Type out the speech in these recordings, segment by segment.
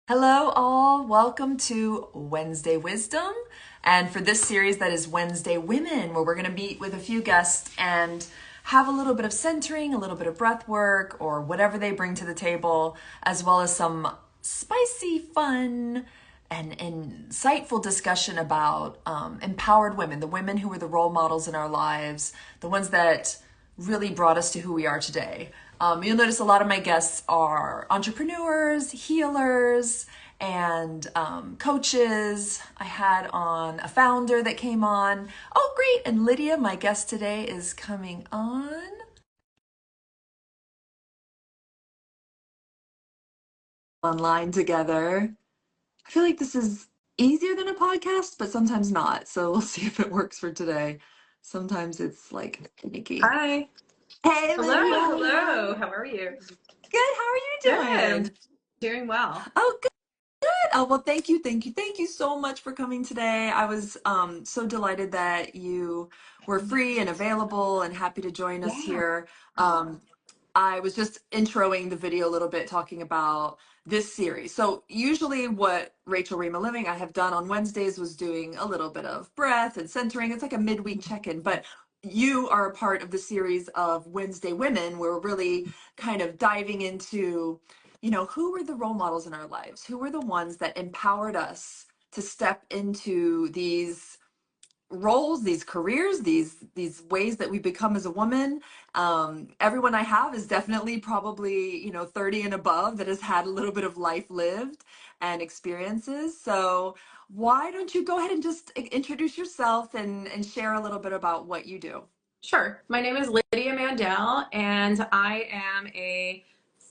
Hello, all. Welcome to Wednesday Wisdom. And for this series, that is Wednesday Women, where we're going to meet with a few guests and have a little bit of centering, a little bit of breath work, or whatever they bring to the table, as well as some spicy, fun, and insightful discussion about empowered women, the women who were the role models in our lives, the ones that really brought us to who we are today. You'll notice a lot of my guests are entrepreneurs, healers, and coaches. I had on a founder that came on. Oh, great. And Lydia, my guest today, is coming on. Online together. I feel like this is easier than a podcast, but sometimes not. So we'll see if it works for today. Sometimes it's like finicky. Hi. Hey, Hello. Lydia. Hello. How are you? Good. How are you Good. I'm doing? doing well. Oh, good. Oh, well, thank you so much for coming today. I was so delighted that you were free and available and happy to join us Yeah. here. Um, I was just introing the video a little bit, talking about this series. So usually what Rachel Rima Living I have done on Wednesdays was doing a little bit of breath and centering. It's like a midweek check-in, but you are a part of the series of Wednesday Women, where we're really kind of diving into, who were the role models in our lives? Who were the ones that empowered us to step into these roles, these careers, these ways that we become as a woman? Everyone I have is definitely probably 30 and above, that has had a little bit of life lived and experiences. So why don't you go ahead and just introduce yourself and share a little bit about what you do? Sure. My name is Lydia Mandell, and I am a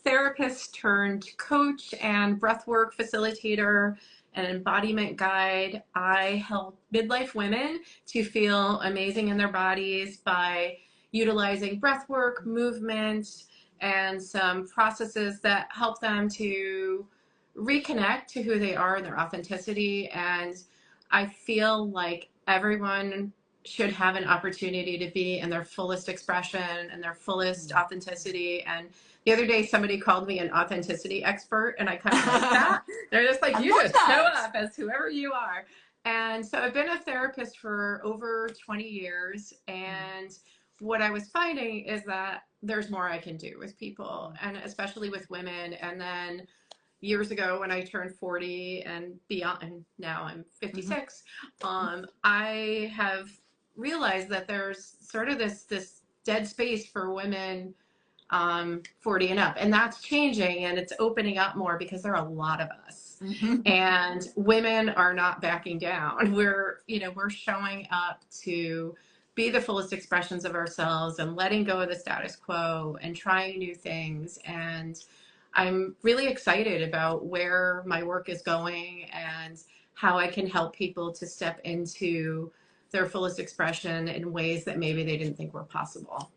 therapist turned coach and breathwork facilitator and embodiment guide. I help midlife women to feel amazing in their bodies by utilizing breathwork, movement, and some processes that help them to reconnect to who they are and their authenticity. And I feel like everyone should have an opportunity to be in their fullest expression and their fullest authenticity. And the other day, somebody called me an authenticity expert, and I kind of like that. They're just like, I you love just show that. up as whoever you are. And so I've been a therapist for over 20 years. And what I was finding is that there's more I can do with people, and especially with women. And then years ago, when I turned 40 and beyond, and now I'm Mhm. 56, I have realized that there's sort of this dead space for women 40 and up, and that's changing, and it's opening up more because there are a lot of us, Mhm. and women are not backing down. We're showing up to be the fullest expressions of ourselves and letting go of the status quo and trying new things. And I'm really excited about where my work is going and how I can help people to step into their fullest expression in ways that maybe they didn't think were possible.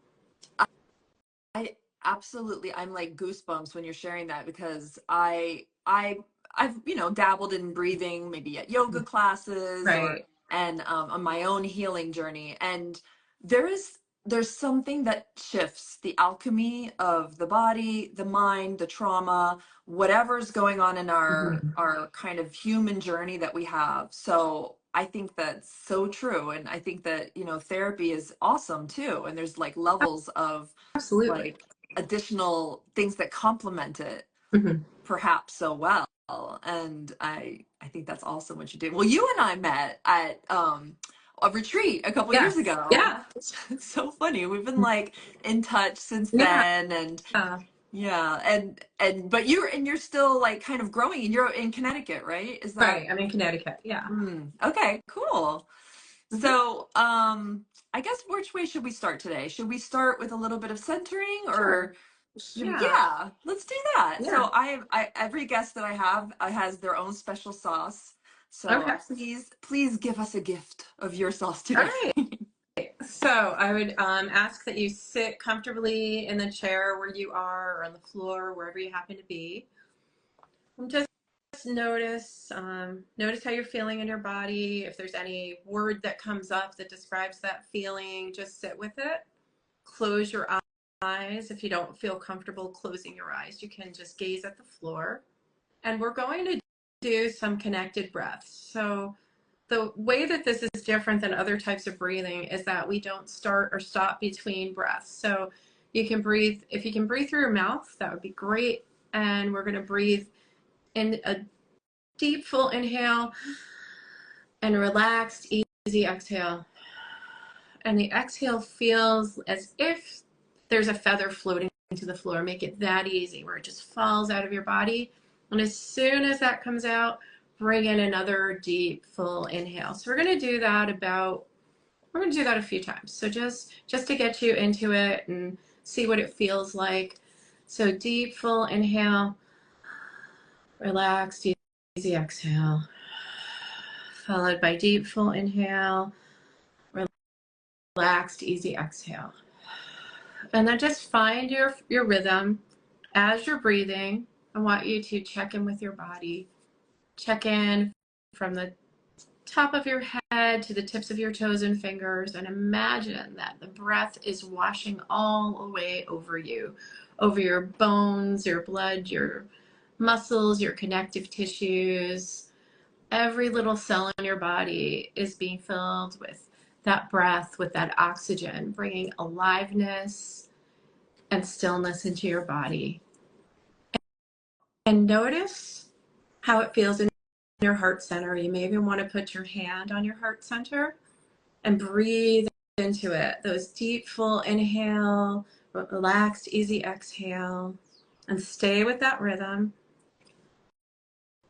I absolutely, I'm like goosebumps when you're sharing that, because I've dabbled in breathing, maybe at yoga classes, or Right. and on my own healing journey, and there is there's something that shifts the alchemy of the body, the mind, the trauma, whatever's going on in Mhm. our kind of human journey that we have. So I think that's so true, and I think that therapy is awesome too, and there's like levels of Absolutely. like additional things that complement it Mhm. perhaps so well. And I think that's awesome what you did. Well, you and I met at a retreat a couple years Yes. ago. Yeah. It's so funny, we've been like in touch since Yeah. then. And yeah, but you're still like kind of growing, and you're in Connecticut, right? Is that Right. I'm in Connecticut. Yeah. okay, cool. Mhm. So, I guess which way should we start today? Should we start with a little bit of centering, Sure. or Yeah. yeah, let's do that. Yeah. So I every guest that I have has their own special sauce. So Okay. please give us a gift of your sauce All today. right. So I would ask that you sit comfortably in the chair where you are or on the floor, wherever you happen to be. And just notice how you're feeling in your body. If there's any word that comes up that describes that feeling, just sit with it. Close your eyes. If you don't feel comfortable closing your eyes, you can just gaze at the floor. And we're going to do some connected breaths. So the way that this is different than other types of breathing is that we don't start or stop between breaths. So you can breathe, if you can breathe through your mouth, that would be great. And we're going to breathe in a deep, full inhale and relaxed, easy exhale. And the exhale feels as if there's a feather floating to the floor. Make it that easy where it just falls out of your body. And as soon as that comes out, bring in another deep, full inhale. So we're going to do that a few times. So just to get you into it and see what it feels like. So deep, full inhale, relaxed, easy exhale, followed by deep, full inhale, relaxed, easy exhale. And then just find your rhythm as you're breathing. I want you to check in with your body. Check in from the top of your head to the tips of your toes and fingers, and imagine that the breath is washing all the way over you, over your bones, your blood, your muscles, your connective tissues. Every little cell in your body is being filled with that breath, with that oxygen, bringing aliveness and stillness into your body. And notice how it feels in your heart center. You may even want to put your hand on your heart center and breathe into it. Those deep, full inhale, relaxed, easy exhale, and stay with that rhythm.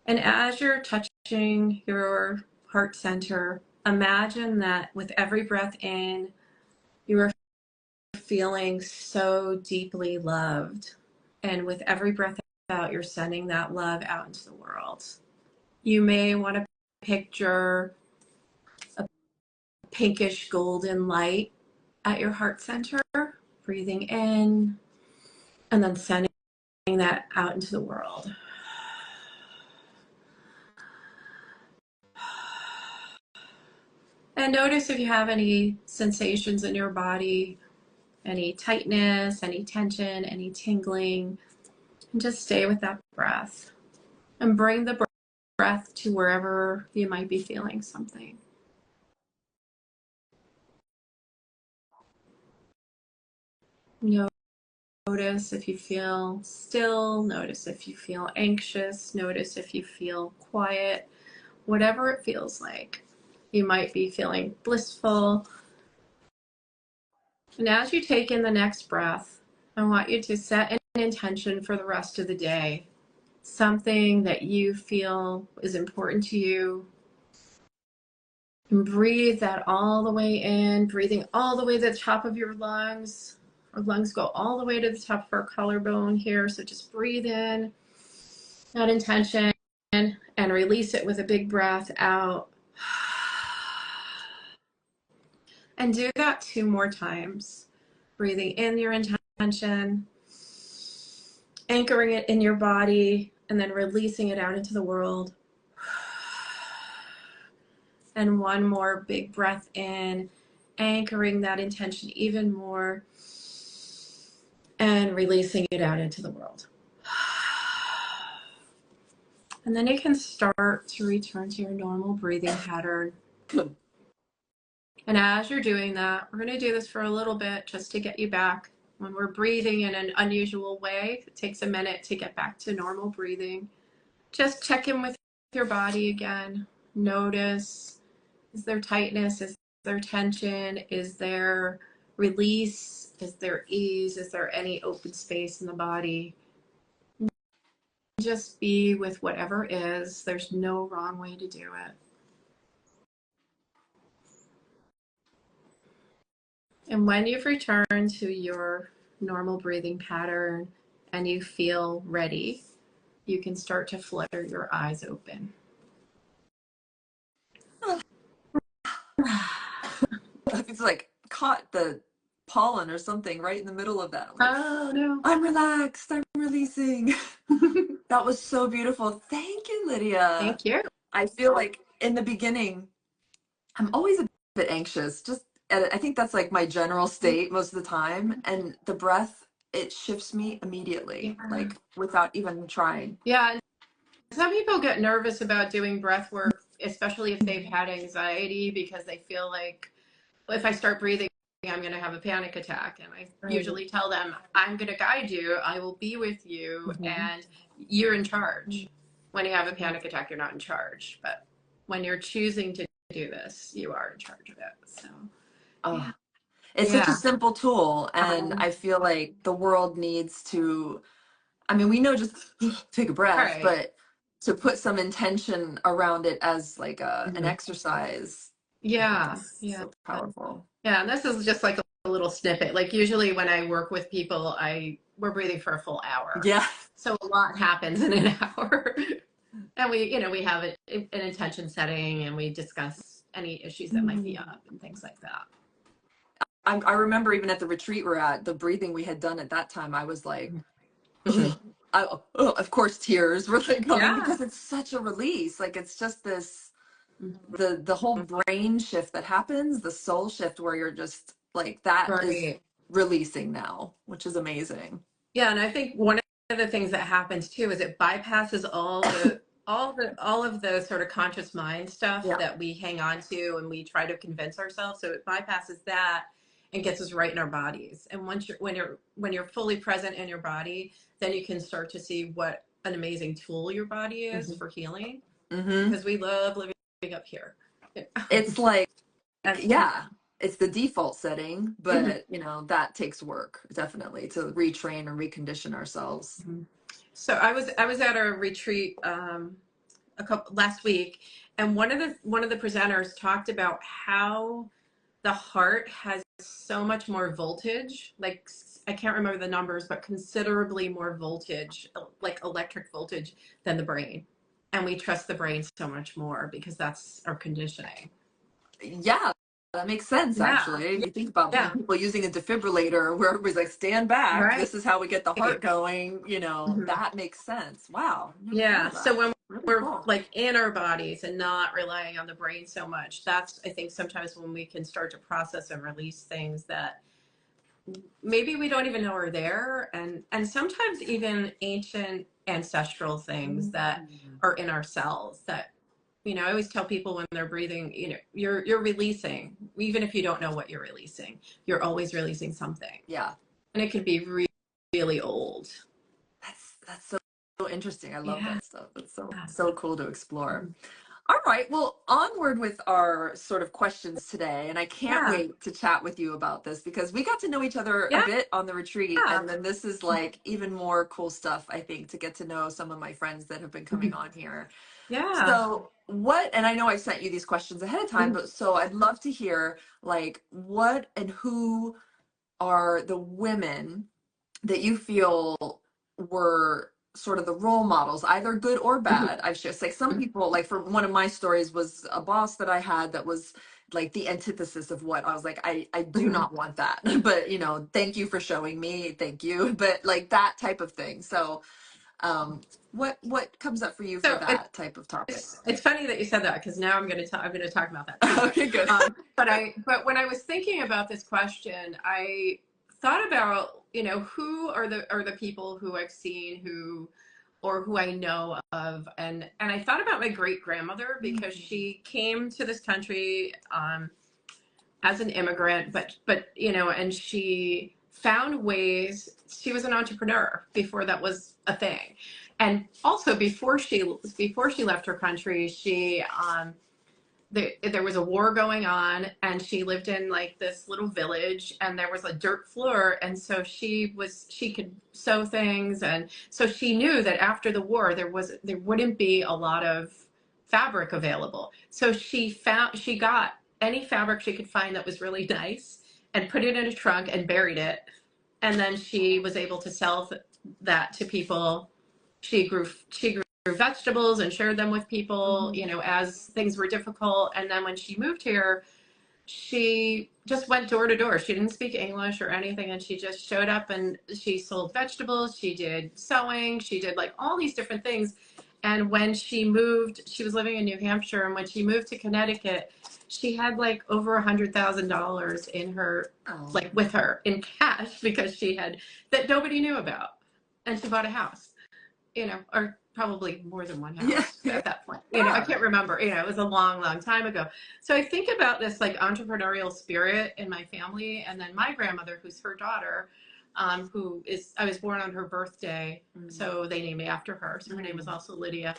And as you're touching your heart center, imagine that with every breath in, you are feeling so deeply loved. And with every breath out, you're sending that love out into the world. You may want to picture a pinkish golden light at your heart center, breathing in and then sending that out into the world. And notice if you have any sensations in your body, any tightness, any tension, any tingling, and just stay with that breath and bring the breath to wherever you might be feeling something. Notice if you feel still, notice if you feel anxious, notice if you feel quiet, whatever it feels like. You might be feeling blissful. And as you take in the next breath, I want you to set an intention for the rest of the day. Something that you feel is important to you. And breathe that all the way in, breathing all the way to the top of your lungs. Our lungs go all the way to the top of our collarbone here. So just breathe in that intention and release it with a big breath out. And do that 2 more times. Breathing in your intention, anchoring it in your body, and then releasing it out into the world. And 1 more big breath in, anchoring that intention even more, and releasing it out into the world. And then you can start to return to your normal breathing pattern. And as you're doing that, we're going to do this for a little bit just to get you back. When we're breathing in an unusual way, it takes a minute to get back to normal breathing. Just check in with your body again. Notice, is there tightness? Is there tension? Is there release? Is there ease? Is there any open space in the body? Just be with whatever is. There's no wrong way to do it. And when you've returned to your normal breathing pattern and you feel ready, you can start to flutter your eyes open. It's like caught the pollen or something right in the middle of that. Like, oh no. I'm relaxed, I'm releasing. That was so beautiful. Thank you, Lydia. Thank you. I feel like in the beginning, I'm always a bit anxious. I think that's like my general state most of the time. And the breath, it shifts me immediately, like without even trying. Yeah. some people get nervous about doing breath work, especially if they've had anxiety, because they feel like, if I start breathing, I'm going to have a panic attack. And I usually tell them, I'm going to guide you. I will be with you. And you're in charge. When you have a panic attack, you're not in charge. But when you're choosing to do this, you are in charge of it. So, Oh, yeah. it's such a Yeah. simple tool. And I feel like the world needs to, I mean, we know just take a breath, Right. but to put some intention around it as like an exercise, I think Yeah. is Yeah. so powerful. Yeah. And this is just like a little snippet. Like usually when I work with people, we're breathing for a full hour. Yeah. So a lot happens in an hour. And we have an intention setting, and we discuss any issues that might be up and things like that. I remember even at the retreat we're at, the breathing we had done at that time, I was like, Mm-hmm. of course, tears were like coming Yeah. because it's such a release. Like it's just this, the whole brain shift that happens, the soul shift where you're just like, that is Right. releasing now, which is amazing. Yeah, and I think one of the things that happens too is it bypasses all of the sort of conscious mind stuff Yeah. that we hang on to and we try to convince ourselves. So it bypasses that and gets us right in our bodies. And once when you're fully present in your body, then you can start to see what an amazing tool your body is for healing, Mm-hmm. because we love living up here. It's like, And yeah, it's the default setting, Mhm. but that takes work definitely to retrain and recondition ourselves. So I was at a retreat a couple last week, and one of the presenters talked about how the heart has so much more voltage. Like, I can't remember the numbers, but considerably more voltage, like electric voltage, than the brain. And we trust the brain so much more because that's our conditioning. Yeah, that makes sense Yeah. actually. If you think about Yeah. people using a defibrillator where everybody's like, stand back, Right. this is how we get the heart going, Mhm. that makes sense. Wow, never thought Yeah. of So that. when Really we're cool. like in our bodies and not relying on the brain so much, that's, I think, sometimes when we can start to process and release things that maybe we don't even know are there, and sometimes even ancient ancestral things that are in our cells that, I always tell people when they're breathing, you're releasing, even if you don't know what you're releasing, you're always releasing something, Yeah, and it could be really, really old. that's so interesting. I love Yeah. that stuff. It's so cool to explore. All right, well, onward with our sort of questions today. And I can't Yeah. wait to chat with you about this because we got to know each other a Yeah. bit on the retreat. And then this is like even more cool stuff, I think, to get to know some of my friends that have been coming on here. Yeah. So, and I know I sent you these questions ahead of time, Mhm. but so I'd love to hear like what and who are the women that you feel were sort of the role models, either good or Mhm. bad. I've just like some people, like for one of my stories was a boss that I had that was like the antithesis of what I was like, I do Mhm. not want that. But thank you for showing me. Thank you. But like that type of thing. So what comes up for you for So that type of topic? it's funny that you said that, because now I'm going to talk about that too. Okay, good. But when I was thinking about this question, I thought about, who are the people who I've seen or who I know of, and I thought about my great grandmother, because she came to this country as an immigrant, but and she found ways. She was an entrepreneur before that was a thing, and also before she left her country, there was a war going on, and she lived in like this little village, and there was a dirt floor, and so she could sew things, and so she knew that after the war there wouldn't be a lot of fabric available, so she got any fabric she could find that was really nice and put it in a trunk and buried it, and then she was able to sell that to people. She grew vegetables and shared them with people, as things were difficult. And then when she moved here, she just went door to door. She didn't speak English or anything, and she just showed up and she sold vegetables. She did sewing. She did like all these different things. And when she moved, she was living in New Hampshire, and when she moved to Connecticut, she had like over $100,000 in her, Oh, like with her in cash, because she had that nobody knew about, and she bought a house, or probably more than one Yeah. house at that point. You know, I can't remember. You know, it was a long, long time ago. So I think about this like entrepreneurial spirit in my family, and then my grandmother, who's her daughter, who is I was born on her birthday, so they named me after her. So her name was also Lydia.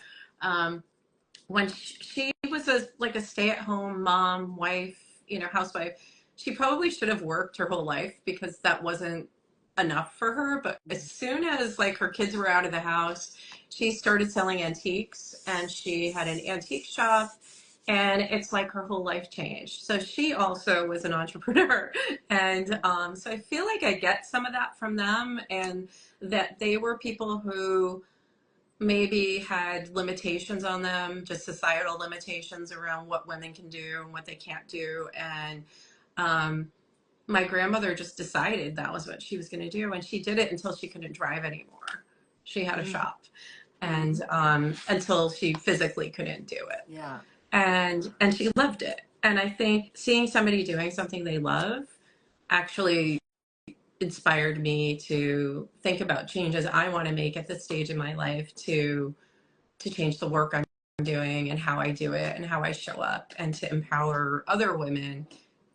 When she was like a stay-at-home mom, wife, you know, housewife, she probably should have worked her whole life because that wasn't enough for her. But as soon as like her kids were out of the house, she started selling antiques, and she had an antique shop, and it's like her whole life changed. So she also was an entrepreneur. And so I feel like I get some of that from them, and that they were people who maybe had limitations on them, just societal limitations around what women can do and what they can't do. And my grandmother just decided that was what she was going to do, and she did it until she couldn't drive anymore. She had a shop, and until she physically couldn't do it. Yeah. And she loved it. And I think seeing somebody doing something they love actually inspired me to think about changes I want to make at this stage in my life to change the work I'm doing and how I do it and how I show up, and to empower other women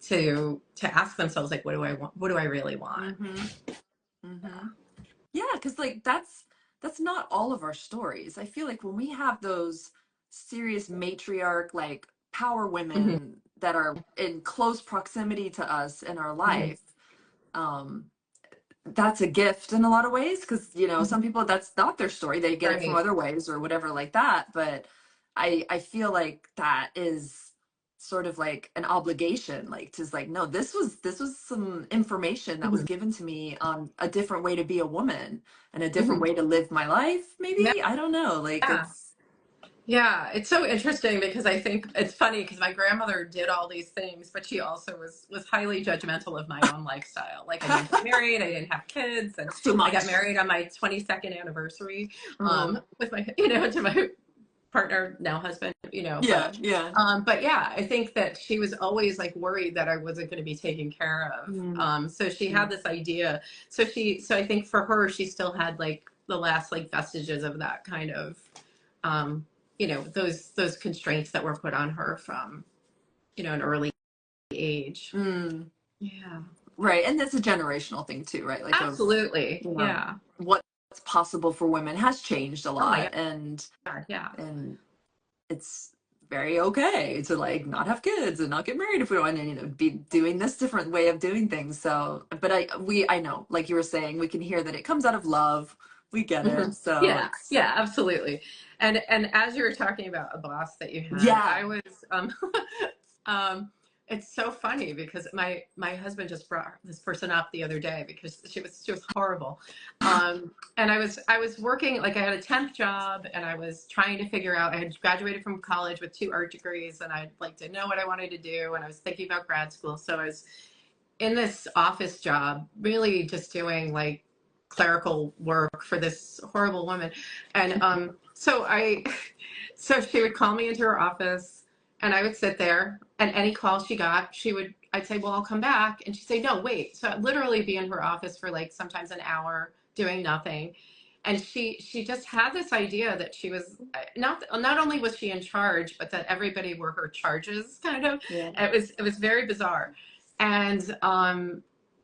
to ask themselves, like, what do I want? What do I really want? Yeah, because like that's not all of our stories. I feel like when we have those serious matriarch, like power women that are in close proximity to us in our life, um, that's a gift in a lot of ways, because you know some people that's not their story, they get it from Right. other ways or whatever like that. But I feel like that is sort of like an obligation, like to like, no, this was some information that was given to me on a different way to be a woman and a different way to live my life, Yeah. maybe, I don't know, like it's Yeah, it's so interesting because I think it's funny because my grandmother did all these things, but she also was highly judgmental of my own lifestyle. Like I didn't get married, I didn't have kids, and it's too I got much. married on my 22nd anniversary Mm. with my, you know, to my partner, now husband, you know. Yeah, yeah. But yeah, I think that she was always like worried that I wasn't going to be taken care of. So she had this idea. So I think for her, she still had like the last like vestiges of that kind of, you know, those constraints that were put on her from, you know, an early age. Yeah. Right, and that's a generational thing too, right? Like of, Absolutely. you know, Yeah. what's possible for women has changed a Oh my lot, and God. Yeah. it's very okay to like not have kids and not get married if we want, and you know, be doing this different way of doing things. So but I know, like you were saying, we can hear that it comes out of love, we get it, so Yeah, it's yeah, absolutely. And as you were talking about a boss that you had, yeah. I was um it's so funny because my husband just brought this person up the other day because she was horrible. And I was working, like I had a temp job, and I was trying to figure out, I had graduated from college with 2 art degrees, and I'd like to know what I wanted to do, and I was thinking about grad school. So I was in this office job, really just doing like clerical work for this horrible woman. And so she would call me into her office, and I would sit there, and any call she got, I'd say, well, I'll come back. And she'd say, no, wait. So I'd literally be in her office for like sometimes an hour doing nothing. And she just had this idea that she was not only was she in charge, but that everybody were her charges, kind of. Yeah. It was very bizarre. And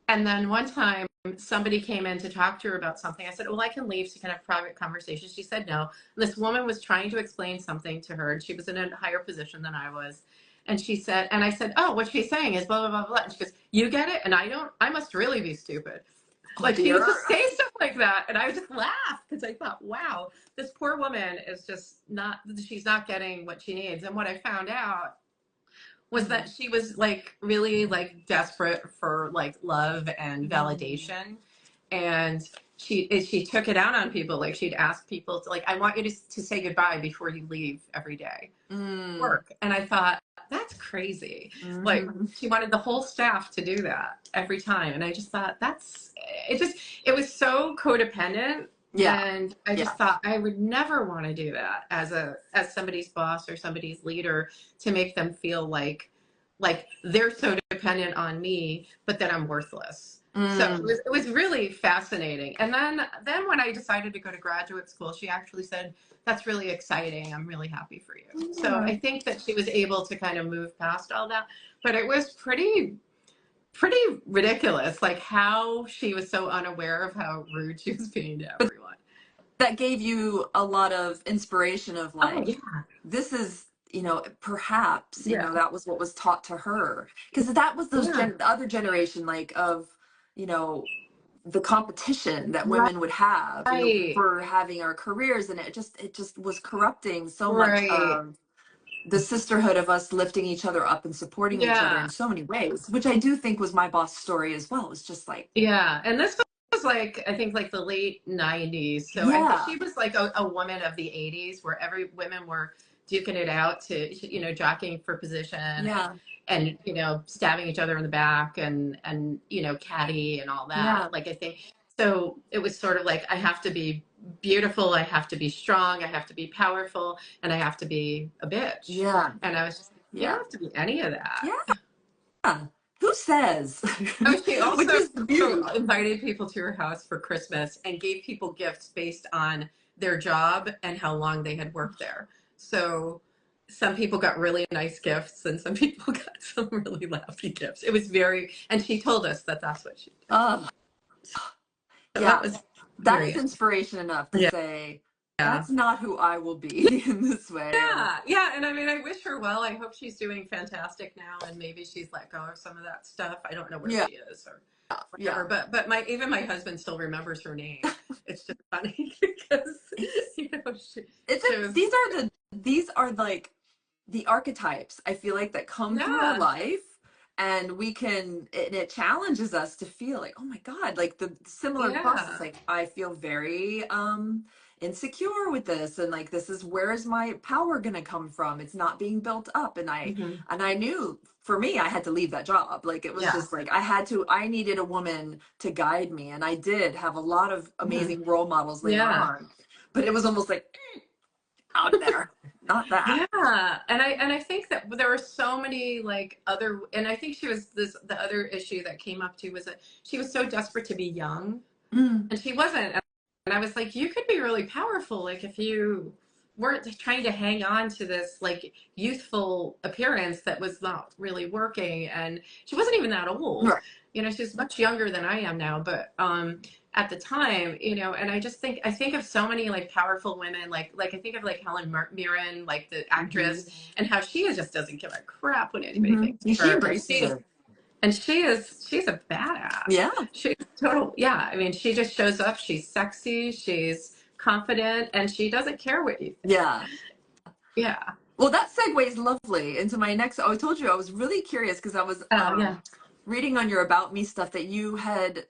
then one time somebody came in to talk to her about something. I said, well, I can leave so you can have private conversations. She said no. And this woman was trying to explain something to her, and she was in a higher position than I was. And she said, and I said, oh, what she's saying is blah, blah, blah, blah. And she goes, you get it? And I don't, I must really be stupid. Oh Like she would dear. just say stuff like that. And I would just laugh because I thought, wow, this poor woman is just not, she's not getting what she needs. And what I found out was that she was like really like desperate for like love and validation. And she took it out on people. Like she'd ask people to, like, I want you to say goodbye before you leave every day work. And I thought, that's crazy. Like she wanted the whole staff to do that every time. And I just thought it was so codependent. Yeah. And I just thought I would never want to do that as somebody's boss or somebody's leader, to make them feel like they're so dependent on me, but that I'm worthless. So Mm. it was really fascinating. And then when I decided to go to graduate school, she actually said, "That's really exciting. I'm really happy for you." So Yeah. I think that she was able to kind of move past all that. But it was pretty ridiculous, like how she was so unaware of how rude she was being to But everyone. that gave you a lot of inspiration of Oh like, yeah, this is, perhaps, yeah, that was what was taught to her. Because that was yeah. the other generation, like, of, you know, the competition that Right, women would have, for having our careers. And it just was corrupting so much right. of the sisterhood of us lifting each other up and supporting each other in Yeah, so many ways, which I do think was my boss story as well. It was just like, yeah. And this was like, I think like the late 90s. So I think yeah, she was like a woman of the 80s where every women were duking it out to, jockeying for position yeah, and, stabbing each other in the back and, catty and all that. yeah, Like, I think, so it was sort of like, I have to be beautiful. I have to be strong. I have to be powerful, and I have to be a bitch. yeah, And I was just, you don't yeah, have to be any of that. yeah. Who says? Oh, she Which also is the beauty. invited people to her house for Christmas and gave people gifts based on their job and how long they had worked there. So some people got really nice gifts and some people got some really lousy gifts. It was and she told us that that's what she did. Uh, So that yeah, was that is very, inspiration enough to yeah. say, Yeah. that's not who I will be in this way. And Yeah, yeah, and I mean, I wish her well. I hope she's doing fantastic now, and maybe she's let go of some of that stuff. I don't know where yeah, she is or yeah. whatever. But my husband still remembers her name. It's just funny because It's she it's she was these are like the archetypes, I feel like, that come through our yeah, life, and it challenges us to feel like, oh my god, like the similar process. yeah, Like, I feel very insecure with this, and like, this is, where is my power gonna come from? It's not being built up. And I hmm, and I knew, for me, I had to leave that job. Like, it was yeah, just like, I needed a woman to guide me, and I did have a lot of hmm, amazing role models later yeah. on, but it was almost like, out there, not that. Yeah, and I think that there were so many like other, and I think she was the other issue that came up too was that she was so desperate to be young, Mm, and she wasn't. And I was like, you could be really powerful, like if you weren't trying to hang on to this like youthful appearance that was not really working. And she wasn't even that old, right. she's much younger than I am now, but at the time, and I think of so many like powerful women, like I think of like Helen Mirren, like the Hmm. actress, and how just doesn't give a crap when anybody Hmm. thinks of She her, embraces it. and she's a badass. Yeah, She's total, yeah. I mean, she just shows up. She's sexy. She's confident, and she doesn't care what you think. yeah. Yeah. Well, that segues lovely into my next. Oh, I told you I was really curious because I was Oh yeah. reading on your About Me stuff that you had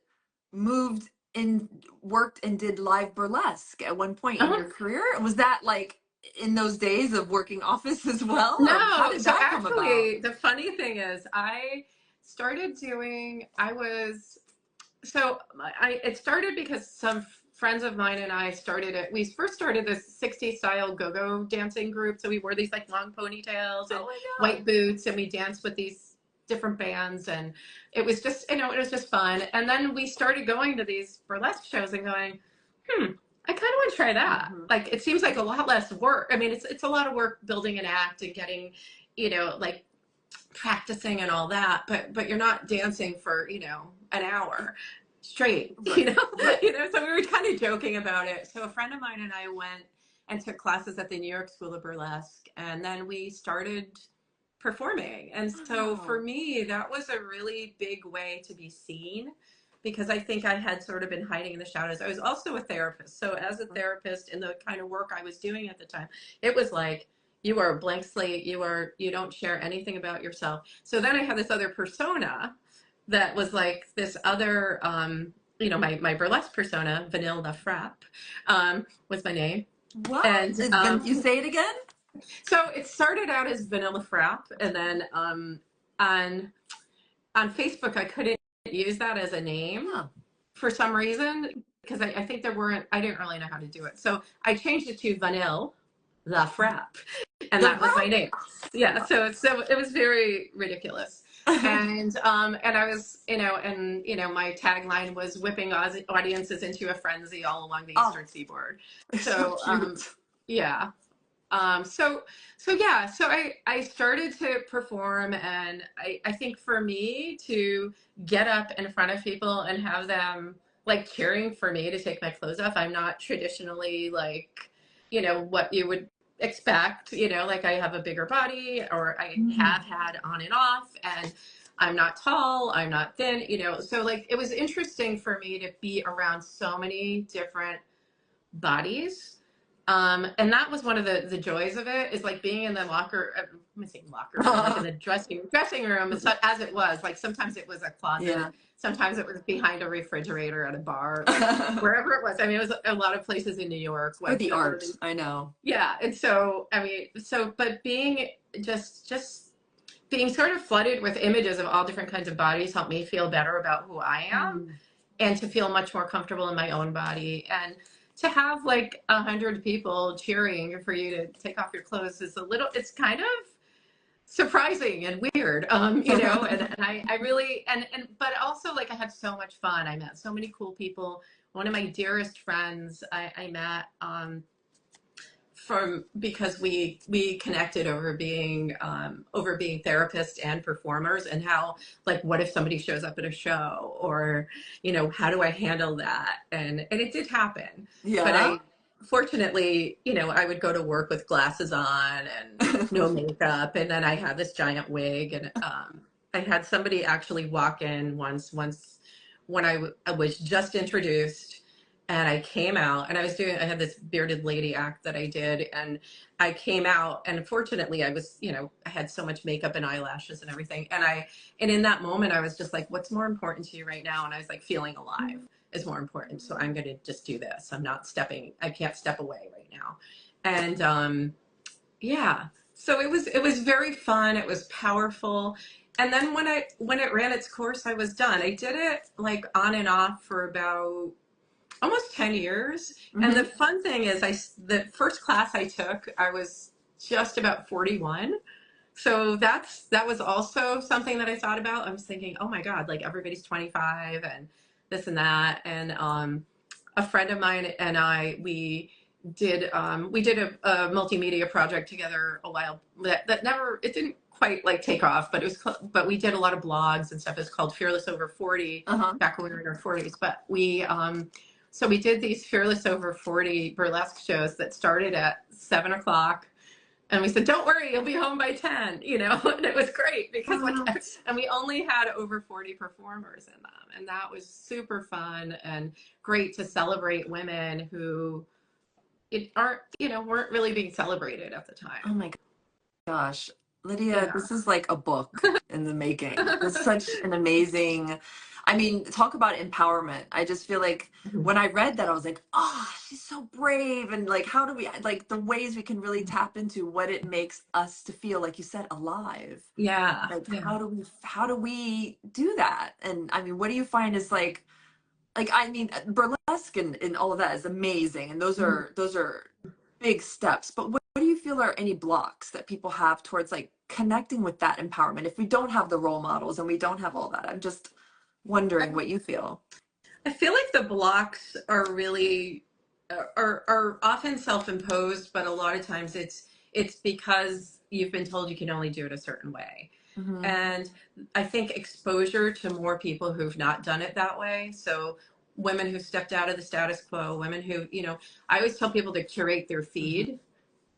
moved in, worked and did live burlesque at one point in Uh-huh. your career. Was that like in those days of working office as well, or how No. did So that come about? actually, the funny thing is, I started doing. I was so I. It started because some friends of mine and I started it. We first started this 60s style go-go dancing group. So we wore these like long ponytails and Oh my god. white boots, and we danced with these different bands, and it was just it was just fun. And then we started going to these burlesque shows and going, I kind of want to try that. Hmm. Like it seems like a lot less work. I mean, it's a lot of work building an act and getting, like practicing and all that, but you're not dancing for, an hour straight, Right. Right. so we were kind of joking about it. So a friend of mine and I went and took classes at the New York School of Burlesque, and then we started performing. And so for Wow. me, that was a really big way to be seen, because I think I had sort of been hiding in the shadows. I was also a therapist. So as a therapist, in the kind of work I was doing at the time, it was like, you are a blank slate. You don't share anything about yourself. So then I had this other persona that was like this other, my burlesque persona, Vanilla Frap, was my name. What? And You say it again? so it started out as Vanilla Frap, and then on on Facebook I couldn't use that as a name Huh. for some reason, because I think I didn't really know how to do it. So I changed it to Vanilla the Frap, and The that was my rap? name. Yeah, so it was very ridiculous. And I was, my tagline was whipping audiences into a frenzy all along the Oh, Eastern Seaboard. it's so So, cute. yeah. So I started to perform, and I think for me to get up in front of people and have them like cheering for me to take my clothes off, I'm not traditionally like, what you would expect, like I have a bigger body, or I Mm. have had on and off, and I'm not tall, I'm not thin, so like it was interesting for me to be around so many different bodies. And that was one of the joys of it, is like being in the I'm saying locker room, like in the dressing room, as it was. Like sometimes it was a Yeah. closet, sometimes it was behind a refrigerator at a bar, like wherever it was. I mean, it was a lot of places in New York, Or like the that were art, I know. yeah. And so, I mean, but being just being sort of flooded with images of all different kinds of bodies helped me feel better about who I am, Mm. and to feel much more comfortable in my own body, and to have like 100 people cheering for you to take off your clothes is it's kind of surprising and weird, and I really, but also like I had so much fun. I met so many cool people. One of my dearest friends I met, from because we connected over being therapists and performers, and how, like, what if somebody shows up at a show, or how do I handle that, and it did happen. But Yeah. I fortunately, I would go to work with glasses on and no makeup, and then I had this giant wig, and I had somebody actually walk in once when I was just introduced, and I came out, and I had this bearded lady act that I did, and I came out, and fortunately I was, I had so much makeup and eyelashes and everything. And in that moment I was just like, what's more important to you right now? And I was like, feeling alive is more important. So I'm going to just do this. I can't step away right now. And, yeah, so it was very fun. It was powerful. And then when it ran its course, I was done. I did it like on and off for about almost 10 years. And the Hmm. fun thing is, the first class I took, I was just about 41. So that was also something that I thought about. I was thinking, oh my God, like everybody's 25 and this and that. And a friend of mine and I, we did a multimedia project together a while, that never, it didn't quite like take off, but but we did a lot of blogs and stuff. It's called Fearless Over 40, Uh-huh. back when we were in our 40s. But so we did these Fearless Over 40 burlesque shows that started at 7 o'clock. And we said, don't worry, you'll be home by 10, and it was great because What? and we only had over 40 performers in them. And that was super fun and great to celebrate women who weren't really being celebrated at the Oh time. my gosh. Lydia, Yeah. this is like a book in the making. It's such an amazing, I mean, talk about empowerment. I just feel like when I read that, I was like, oh, she's so brave. And like, how do we, like, the ways we can really tap into what it makes us to feel, like you said, alive. Yeah. Like, Yeah. how do we do that? And I mean, what do you find is like I mean, burlesque and all of that is amazing, and those are big steps. But what do you feel are any blocks that people have towards like connecting with that empowerment if we don't have the role models and we don't have all that? I'm just wondering what you feel. I feel like the blocks are really are often self-imposed, but a lot of times it's because you've been told you can only do it a certain way. Hmm. And I think exposure to more people who've not done it that way. So women who stepped out of the status quo, women who, I always tell people to curate their feed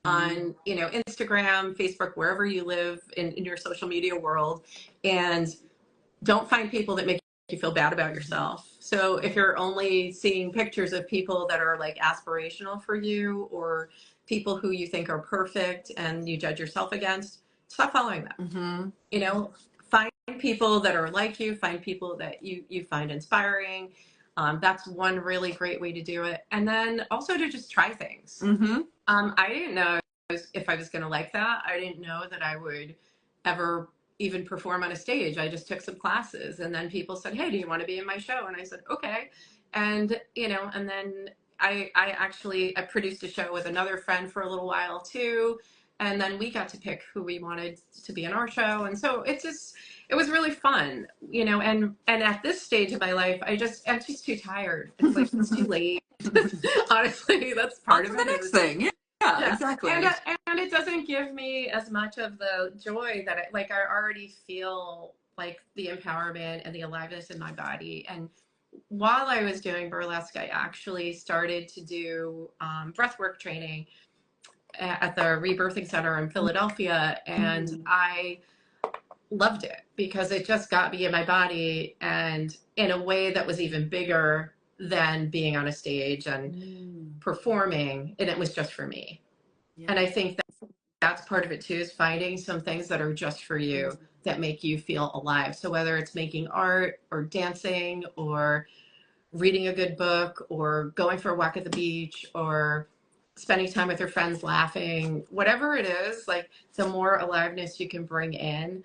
Hmm. on, Instagram, Facebook, wherever you live in your social media world, and don't find people that make you feel bad about yourself. So if you're only seeing pictures of people that are like aspirational for you, or people who you think are perfect and you judge yourself against, stop following them. Hmm. You know, find people that are like you, find people that you find inspiring. That's one really great way to do it. And then also to just try things. Hmm. I didn't know if I was going to like that. I didn't know that I would ever even perform on a stage. I just took some classes, and then people said, hey, do you want to be in my show? And I said, okay. And, and then I produced a show with another friend for a little while too. And then we got to pick who we wanted to be in our show. And so it was really fun, you know, and at this stage of my life, I'm just too tired. It's like, it's too late. Honestly, that's On part to of the it next is, thing. Yeah, yeah, yeah. exactly. And it doesn't give me as much of the joy that I already feel like the empowerment and the aliveness in my body. And while I was doing burlesque, I actually started to do breathwork training at the Rebirthing Center in Philadelphia, and Mhm. I loved it because it just got me in my body and in a way that was even bigger than being on a stage and Mm. performing, and it was just for me. Yeah. And I think that's part of it too, is finding some things that are just for you that make you feel alive. So whether it's making art or dancing or reading a good book or going for a walk at the beach or spending time with your friends laughing, whatever it is, like the more aliveness you can bring in,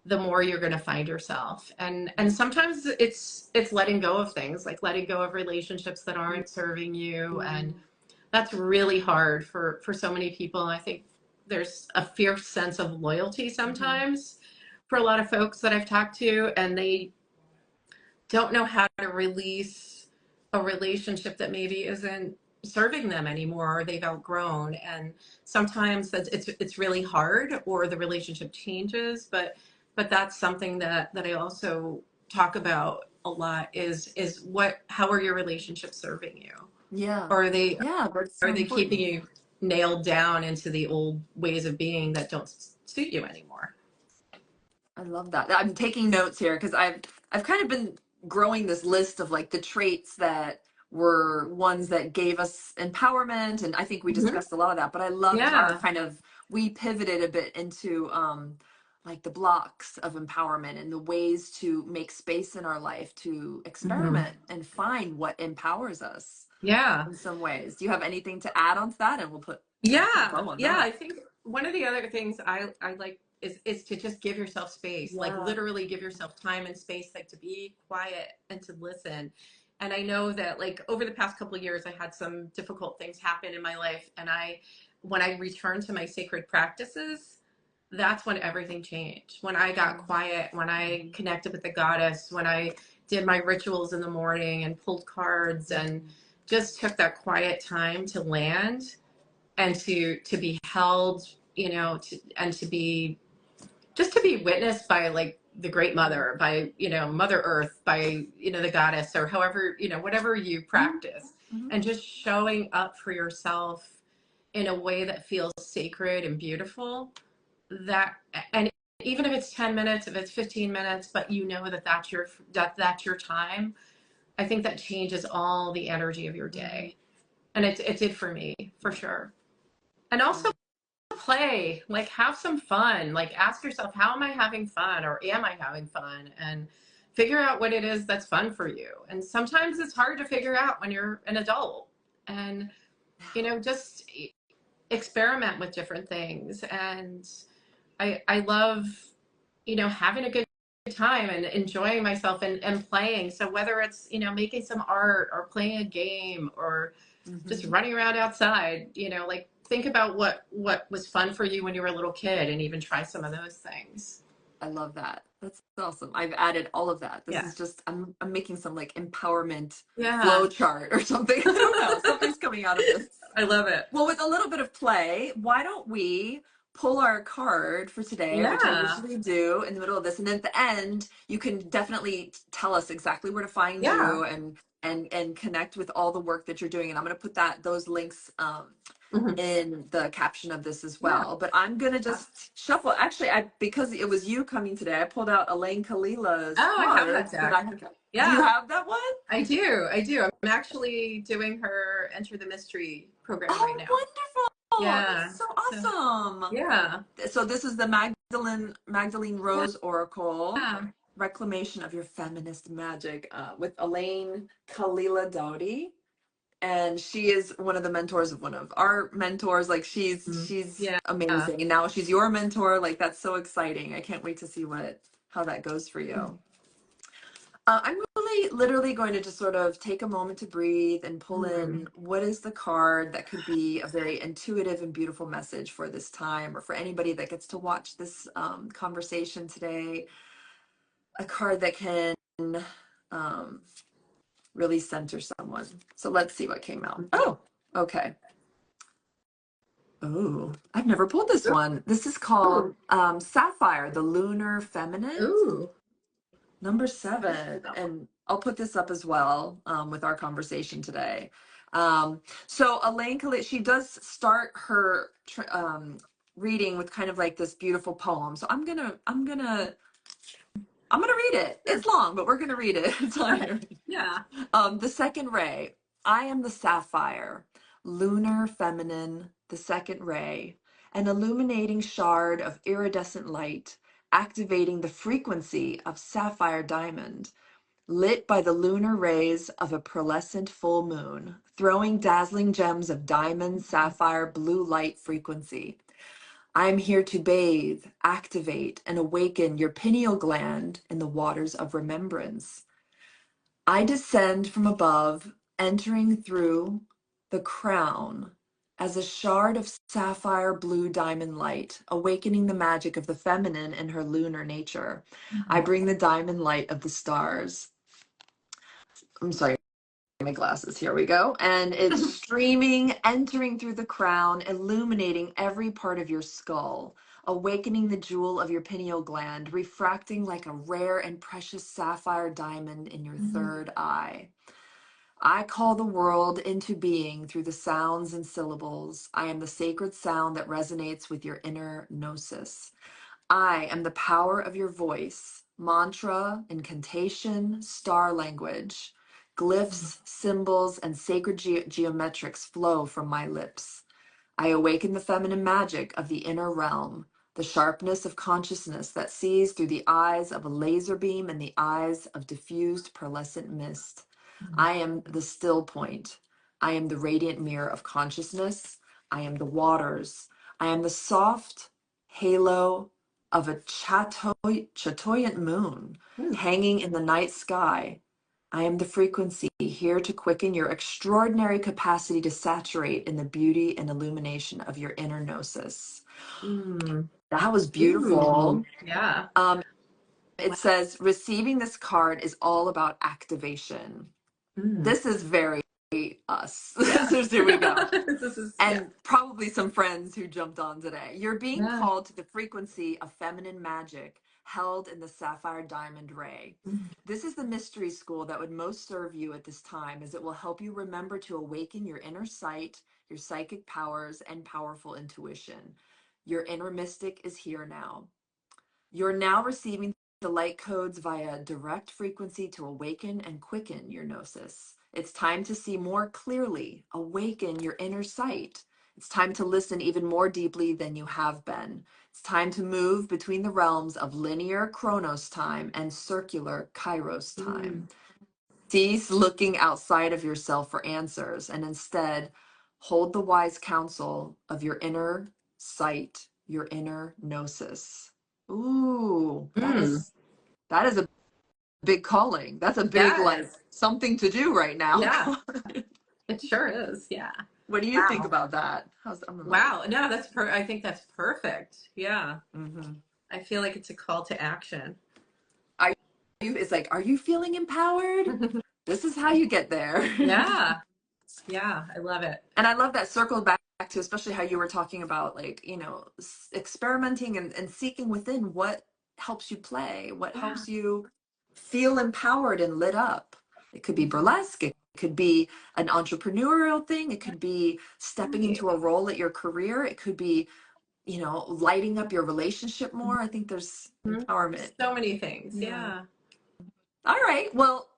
the more you're going to find yourself. And sometimes it's letting go of things, like letting go of relationships that aren't serving you, and that's really hard for so many people. And I think there's a fierce sense of loyalty sometimes for a lot of folks that I've talked to, and they don't know how to release a relationship that maybe isn't serving them anymore, or they've outgrown. And sometimes it's really hard, or the relationship changes. But that's something that I also talk about a lot is what how are your relationships serving you? Yeah. Or Yeah, that's so are they keeping important. you nailed down into the old ways of being that don't suit you anymore? I love that. I'm taking notes here because I've kind of been growing this list of like the traits that were ones that gave us empowerment, and I think we Hmm. discussed a lot of that. But I loved our Yeah. kind of we pivoted a bit into like the blocks of empowerment and the ways to make space in our life to Hmm. experiment and find what empowers us Yeah. in some ways. Do you have anything to add on to that? And we'll put a Yeah, bow on yeah. I that. think one of the other things I like is to just give yourself space, like Yeah. literally give yourself time and space, like to be quiet and to listen. And I know that like over the past couple of years, I had some difficult things happen in my life, and when I returned to my sacred practices, that's when everything changed. When I got quiet, when I connected with the goddess, when I did my rituals in the morning and pulled cards and just took that quiet time to land and to be held, you know, and to be just to be witnessed by like the great mother, by Mother Earth, by the goddess, or however, whatever you Mhm. practice, Mhm. and just showing up for yourself in a way that feels sacred and beautiful. That and even if it's 10 minutes, if it's 15 minutes, but that's your time, I think that changes all the energy of your Mhm. day. And it did for me, for sure. And also play, like have some fun, like ask yourself, how am I having fun, or am I having fun, and figure out what it is that's fun for you. And sometimes it's hard to figure out when you're an adult, and just experiment with different things. And I love having a good time and enjoying myself and playing. So whether it's making some art or playing a game or just Mhm. running around outside, like think about what was fun for you when you were a little kid, and even try some of those things. I love that. That's awesome. I've added all of that. This Yeah. is just I'm making some like empowerment Yeah. flow chart or something. I don't know. Something's coming out of this. I love it. Well, with a little bit of play, why don't we pull our card for today, which I Yeah. usually do in the middle of this, and then at the end, you can definitely tell us exactly where to find Yeah. you and connect with all the work that you're doing. And I'm going to put those links Hmm. in the caption of this as Yeah. well. But I'm gonna just shuffle. Actually, I because it was you coming today, I pulled out Elaine Kalila's Oh, I have that cards that deck. I have. Do you Yeah, have that one? I do. I do. I'm actually doing her Enter the Mystery program right Oh, now. wonderful! Yeah. That's so So, awesome. yeah. So this is the Magdalene Yeah. Rose Oracle, Yeah. Reclamation of Your Feminist Magic, with Elaine Kalila Dowdy. And she is one of the mentors of one of our mentors. Like she's Yeah. amazing, and now she's your mentor. Like that's so exciting. I can't wait to see how that goes for you. I'm really really literally going to just sort of take a moment to breathe and pull in what is the card that could be a very intuitive and beautiful message for this time, or for anybody that gets to watch this conversation today. A card that can um, really center someone. So let's see what came out. Oh, okay. Oh, I've never pulled this one. This is called Sapphire, the Lunar Feminine. Ooh. Number 7, and I'll put this up as well with our conversation today. So Elaine Khalid, she does start her reading with kind of like this beautiful poem. So I'm gonna read it. It's long, but we're gonna read it. It's on here. Yeah. The second ray. I am the sapphire, lunar feminine, the second ray, an illuminating shard of iridescent light, activating the frequency of sapphire diamond, lit by the lunar rays of a pearlescent full moon, throwing dazzling gems of diamond, sapphire, blue light frequency. I am here to bathe, activate, and awaken your pineal gland in the waters of remembrance. I descend from above, entering through the crown as a shard of sapphire blue diamond light, awakening the magic of the feminine in her lunar nature. I bring the diamond light of the stars. I'm sorry, my glasses. Here we go. And it's streaming, entering through the crown, illuminating every part of your skull, awakening the jewel of your pineal gland, refracting like a rare and precious sapphire diamond in your third eye. I call the world into being through the sounds and syllables. I am the sacred sound that resonates with your inner gnosis. I am the power of your voice, mantra, incantation, star language. Glyphs, symbols, and sacred geometrics flow from my lips. I awaken the feminine magic of the inner realm, the sharpness of consciousness that sees through the eyes of a laser beam and the eyes of diffused pearlescent mist. I am the still point. I am the radiant mirror of consciousness. I am the waters. I am the soft halo of a chatoyant moon hanging in the night sky. I am the frequency here to quicken your extraordinary capacity to saturate in the beauty and illumination of your inner gnosis. That was beautiful. Yeah. It says, receiving this card is all about activation. This is very us. Yeah. So here we go. This is, And probably some friends who jumped on today. You're being yeah. called to the frequency of feminine magic held in the sapphire diamond ray. This is the mystery school that would most serve you at this time, as it will help you remember to awaken your inner sight, your psychic powers, and powerful intuition. Your inner mystic is here now. You're now receiving the light codes via direct frequency to awaken and quicken your gnosis. It's time to see more clearly, awaken your inner sight. It's time to listen even more deeply than you have been. It's time to move between the realms of linear Chronos time and circular Kairos time. Cease looking outside of yourself for answers, and instead hold the wise counsel of your inner sight, your inner gnosis. Ooh, that is a big calling. That's a big, Yeah, it like, is. something to do right now. Yeah, it sure is. Yeah. What do you think about that? Wow. No, I think that's perfect. Yeah. Mm-hmm. I feel like it's a call to action. It's like, are you feeling empowered? This is how you get there. Yeah. Yeah. I love it. And I love that circled back to especially how you were talking about, like, experimenting and seeking within what helps you play, what Yeah. helps you feel empowered and lit up. It could be burlesque, it could be an entrepreneurial thing, it could be stepping Right. into a role at your career, it could be, lighting up your relationship more. I think there's empowerment. So many things. Yeah. Yeah. All right. Well,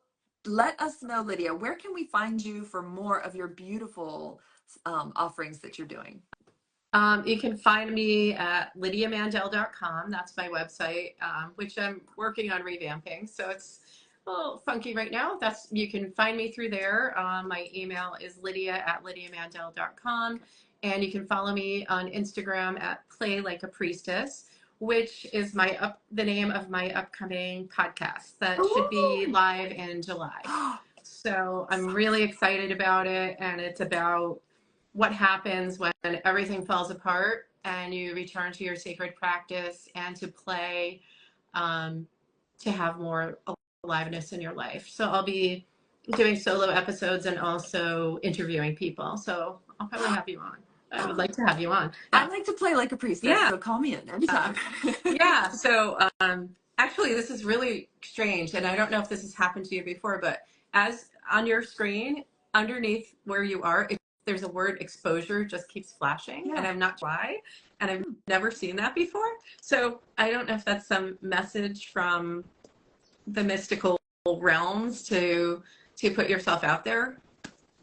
let us know, Lydia, where can we find you for more of your beautiful offerings that you're doing? You can find me at lydiamandell.com. That's my website, which I'm working on revamping. So it's a little funky right now. You can find me through there. My email is lydia@lydiamandell.com. And you can follow me on Instagram at Play Like a Priestess. which is the name of my upcoming podcast that should be Ooh. live in July. So I'm really excited about it, and it's about what happens when everything falls apart and you return to your sacred practice and to play, to have more aliveness in your life. So I'll be doing solo episodes and also interviewing people. So I'll probably have you on. I would like to have you on. I Yeah. like to play like a priestess, Yeah. so call me in anytime. Yeah. So actually, this is really strange, and I don't know if this has happened to you before, but as on your screen, underneath where you are, there's a word exposure just keeps flashing, and Yeah. I'm not sure why, and I've Hmm. never seen that before. So I don't know if that's some message from the mystical realms to put yourself out there,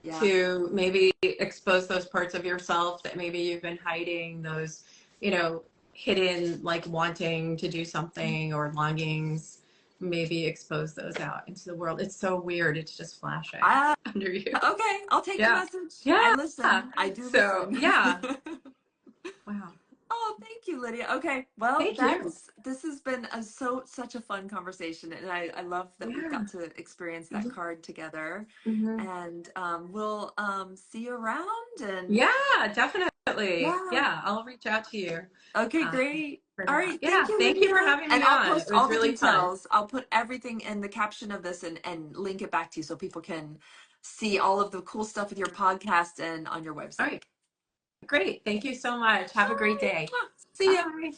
Yeah. to maybe expose those parts of yourself that maybe you've been hiding, those, hidden, like wanting to do something or longings, maybe expose those out into the world. It's so weird. It's just flashing I, under you. okay, I'll take the Yeah. message. I Yeah. listen. I do So, listen. yeah. Wow. Oh, thank you, Lydia. Okay, well, Thank you. this has been such a fun conversation, and I love that we Yeah. got to experience that card together. Mm-hmm. And we'll see you around. And Yeah, definitely. yeah, Yeah, I'll reach out to you. okay, Um, great. for All that. right, thank Yeah, you, thank you for Lydia. having And me I'll on. It post was all the really fun. details. I'll put everything in the caption of this and link it back to you so people can see all of the cool stuff with your podcast and on your All website. right. Great. Thank you so much. All Have a great right. day. See ya. Bye.